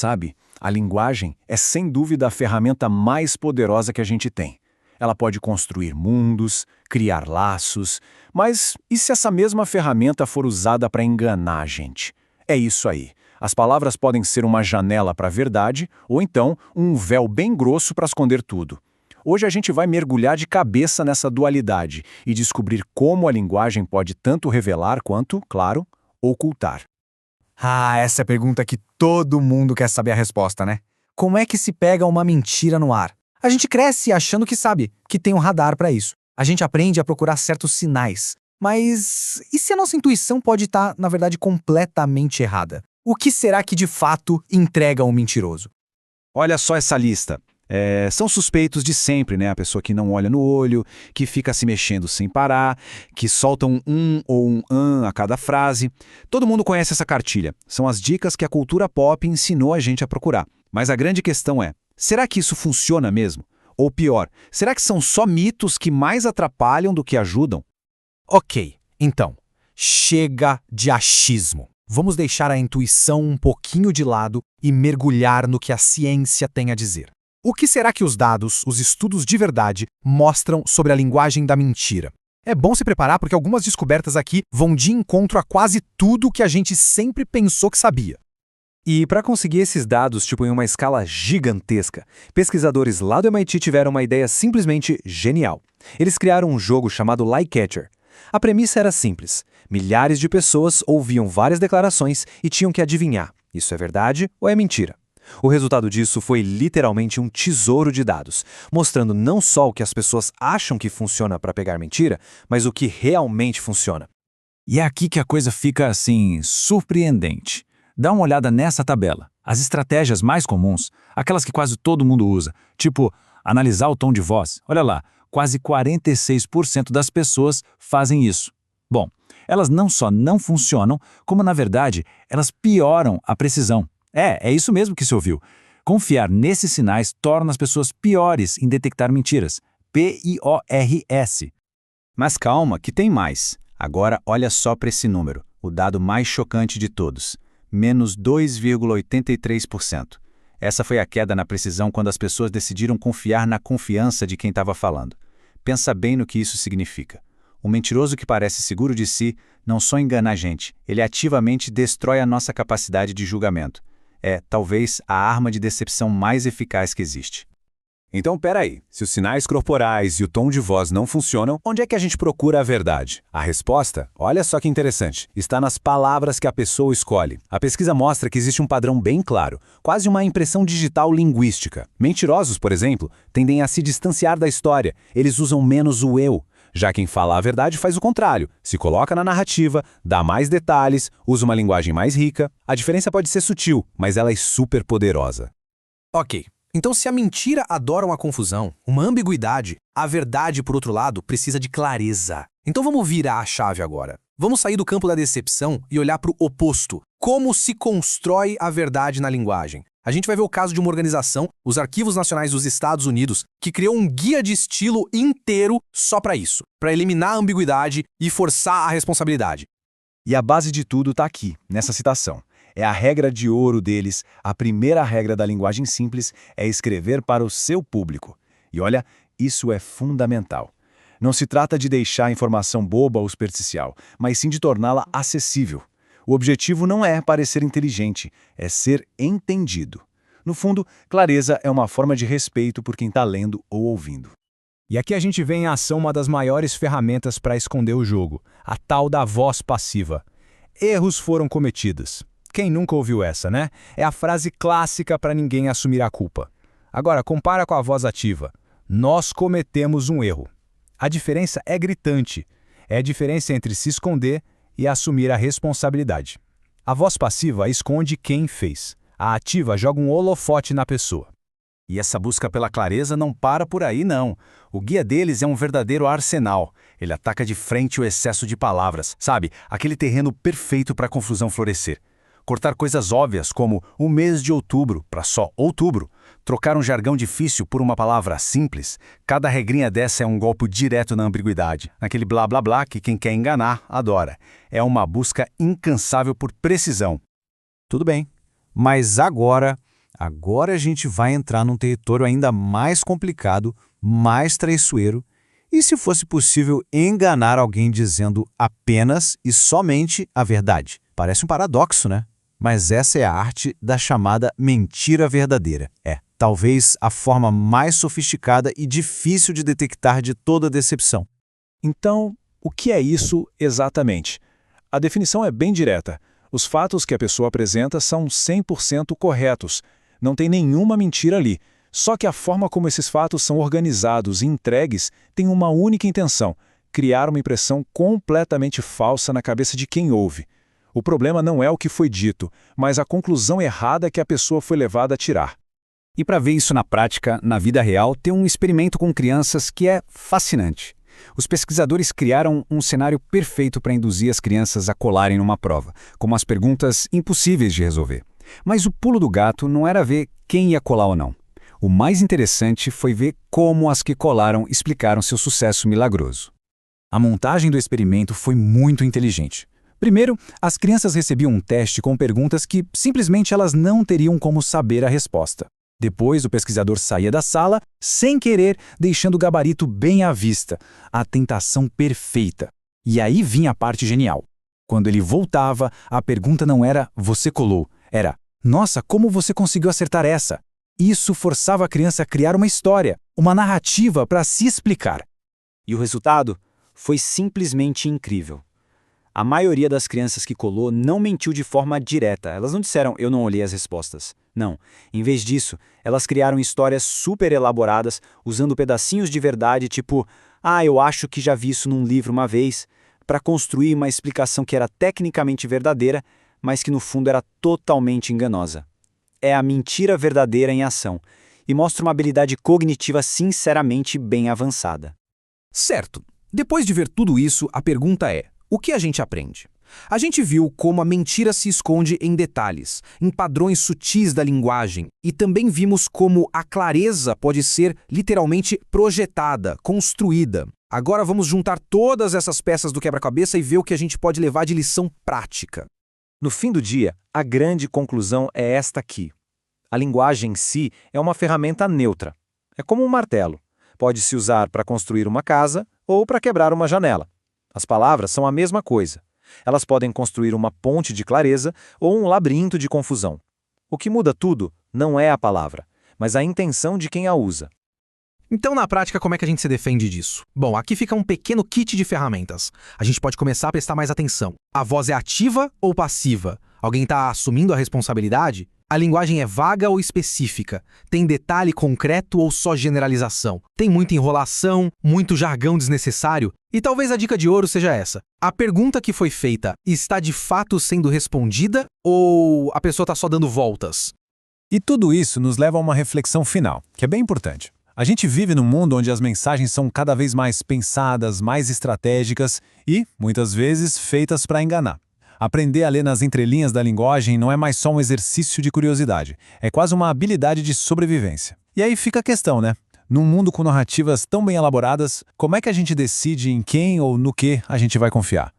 Sabe, a linguagem é sem dúvida a ferramenta mais poderosa que a gente tem. Ela pode construir mundos, criar laços, mas e se essa mesma ferramenta for usada para enganar a gente? É isso aí. As palavras podem ser uma janela para a verdade ou então um véu bem grosso para esconder tudo. Hoje a gente vai mergulhar de cabeça nessa dualidade e descobrir como a linguagem pode tanto revelar quanto, claro, ocultar. Ah, essa é a pergunta que todo mundo quer saber a resposta, né? Como é que se pega uma mentira no ar? A gente cresce achando que sabe, que tem um radar para isso. A gente aprende a procurar certos sinais. Mas e se a nossa intuição pode estar, na verdade, completamente errada? O que será que de fato entrega um mentiroso? Olha só essa lista. São suspeitos de sempre, né? A pessoa que não olha no olho, que fica se mexendo sem parar, que solta um ou um a cada frase. Todo mundo conhece essa cartilha. São as dicas que a cultura pop ensinou a gente a procurar. Mas a grande questão é, será que isso funciona mesmo? Ou pior, será que são só mitos que mais atrapalham do que ajudam? Ok, então, chega de achismo. Vamos deixar a intuição um pouquinho de lado e mergulhar no que a ciência tem a dizer. O que será que os dados, os estudos de verdade, mostram sobre a linguagem da mentira? É bom se preparar porque algumas descobertas aqui vão de encontro a quase tudo que a gente sempre pensou que sabia. E para conseguir esses dados, em uma escala gigantesca, pesquisadores lá do MIT tiveram uma ideia simplesmente genial. Eles criaram um jogo chamado Lie Catcher. A premissa era simples. Milhares de pessoas ouviam várias declarações e tinham que adivinhar, isso é verdade ou é mentira. O resultado disso foi literalmente um tesouro de dados, mostrando não só o que as pessoas acham que funciona para pegar mentira, mas o que realmente funciona. E é aqui que a coisa fica, assim, surpreendente. Dá uma olhada nessa tabela. As estratégias mais comuns, aquelas que quase todo mundo usa, tipo analisar o tom de voz. Olha lá, quase 46% das pessoas fazem isso. Bom, elas não só não funcionam, como na verdade, elas pioram a precisão. É isso mesmo que se ouviu. Confiar nesses sinais torna as pessoas piores em detectar mentiras. PIORS. Mas calma, que tem mais. Agora olha só para esse número, o dado mais chocante de todos. Menos 2,83%. Essa foi a queda na precisão quando as pessoas decidiram confiar na confiança de quem estava falando. Pensa bem no que isso significa. Um mentiroso que parece seguro de si não só engana a gente, ele ativamente destrói a nossa capacidade de julgamento. É, talvez, a arma de decepção mais eficaz que existe. Então, peraí, se os sinais corporais e o tom de voz não funcionam, onde é que a gente procura a verdade? A resposta, olha só que interessante, está nas palavras que a pessoa escolhe. A pesquisa mostra que existe um padrão bem claro, quase uma impressão digital linguística. Mentirosos, por exemplo, tendem a se distanciar da história, eles usam menos o eu. Já quem fala a verdade faz o contrário, se coloca na narrativa, dá mais detalhes, usa uma linguagem mais rica. A diferença pode ser sutil, mas ela é super poderosa. Ok, então se a mentira adora uma confusão, uma ambiguidade, a verdade, por outro lado, precisa de clareza. Então vamos virar a chave agora. Vamos sair do campo da decepção e olhar para o oposto. Como se constrói a verdade na linguagem? A gente vai ver o caso de uma organização, os Arquivos Nacionais dos Estados Unidos, que criou um guia de estilo inteiro só para isso, para eliminar a ambiguidade e forçar a responsabilidade. E a base de tudo está aqui, nessa citação. É a regra de ouro deles, a primeira regra da linguagem simples é escrever para o seu público. E olha, isso é fundamental. Não se trata de deixar a informação boba ou superficial, mas sim de torná-la acessível. O objetivo não é parecer inteligente, é ser entendido. No fundo, clareza é uma forma de respeito por quem está lendo ou ouvindo. E aqui a gente vê em ação uma das maiores ferramentas para esconder o jogo, a tal da voz passiva. Erros foram cometidos. Quem nunca ouviu essa, né? É a frase clássica para ninguém assumir a culpa. Agora, compara com a voz ativa. Nós cometemos um erro. A diferença é gritante. É a diferença entre se esconder e assumir a responsabilidade. A voz passiva esconde quem fez. A ativa joga um holofote na pessoa. E essa busca pela clareza não para por aí, não. O guia deles é um verdadeiro arsenal. Ele ataca de frente o excesso de palavras, sabe? Aquele terreno perfeito para a confusão florescer. Cortar coisas óbvias como o mês de outubro para só outubro. Trocar um jargão difícil por uma palavra simples. Cada regrinha dessa é um golpe direto na ambiguidade. Naquele blá blá blá que quem quer enganar adora. É uma busca incansável por precisão. Tudo bem, mas agora agora a gente vai entrar num território ainda mais complicado, mais traiçoeiro, e se fosse possível enganar alguém dizendo apenas e somente a verdade. Parece um paradoxo, né? Mas essa é a arte da chamada mentira verdadeira. Talvez a forma mais sofisticada e difícil de detectar de toda decepção. Então, o que é isso exatamente? A definição é bem direta. Os fatos que a pessoa apresenta são 100% corretos. Não tem nenhuma mentira ali. Só que a forma como esses fatos são organizados e entregues tem uma única intenção: criar uma impressão completamente falsa na cabeça de quem ouve. O problema não é o que foi dito, mas a conclusão errada que a pessoa foi levada a tirar. E para ver isso na prática, na vida real, tem um experimento com crianças que é fascinante. Os pesquisadores criaram um cenário perfeito para induzir as crianças a colarem numa prova, com umas perguntas impossíveis de resolver. Mas o pulo do gato não era ver quem ia colar ou não. O mais interessante foi ver como as que colaram explicaram seu sucesso milagroso. A montagem do experimento foi muito inteligente. Primeiro, as crianças recebiam um teste com perguntas que simplesmente elas não teriam como saber a resposta. Depois, o pesquisador saía da sala, sem querer, deixando o gabarito bem à vista, a tentação perfeita. E aí vinha a parte genial. Quando ele voltava, a pergunta não era "você colou", era "nossa, como você conseguiu acertar essa?". Isso forçava a criança a criar uma história, uma narrativa para se explicar. E o resultado foi simplesmente incrível. A maioria das crianças que colou não mentiu de forma direta. Elas não disseram "eu não olhei as respostas". Não. Em vez disso, elas criaram histórias super elaboradas, usando pedacinhos de verdade, tipo eu acho que já vi isso num livro uma vez, para construir uma explicação que era tecnicamente verdadeira, mas que no fundo era totalmente enganosa. É a mentira verdadeira em ação, e mostra uma habilidade cognitiva sinceramente bem avançada. Certo. Depois de ver tudo isso, a pergunta é: o que a gente aprende? A gente viu como a mentira se esconde em detalhes, em padrões sutis da linguagem, e também vimos como a clareza pode ser literalmente projetada, construída. Agora vamos juntar todas essas peças do quebra-cabeça e ver o que a gente pode levar de lição prática. No fim do dia, a grande conclusão é esta aqui. A linguagem em si é uma ferramenta neutra. É como um martelo. Pode se usar para construir uma casa ou para quebrar uma janela. As palavras são a mesma coisa. Elas podem construir uma ponte de clareza ou um labirinto de confusão. O que muda tudo não é a palavra, mas a intenção de quem a usa. Então, na prática, como é que a gente se defende disso? Bom, aqui fica um pequeno kit de ferramentas. A gente pode começar a prestar mais atenção. A voz é ativa ou passiva? Alguém está assumindo a responsabilidade? A linguagem é vaga ou específica? Tem detalhe concreto ou só generalização? Tem muita enrolação, muito jargão desnecessário? E talvez a dica de ouro seja essa. A pergunta que foi feita está de fato sendo respondida ou a pessoa está só dando voltas? E tudo isso nos leva a uma reflexão final, que é bem importante. A gente vive num mundo onde as mensagens são cada vez mais pensadas, mais estratégicas e, muitas vezes, feitas para enganar. Aprender a ler nas entrelinhas da linguagem não é mais só um exercício de curiosidade, é quase uma habilidade de sobrevivência. E aí fica a questão, né? Num mundo com narrativas tão bem elaboradas, como é que a gente decide em quem ou no que a gente vai confiar?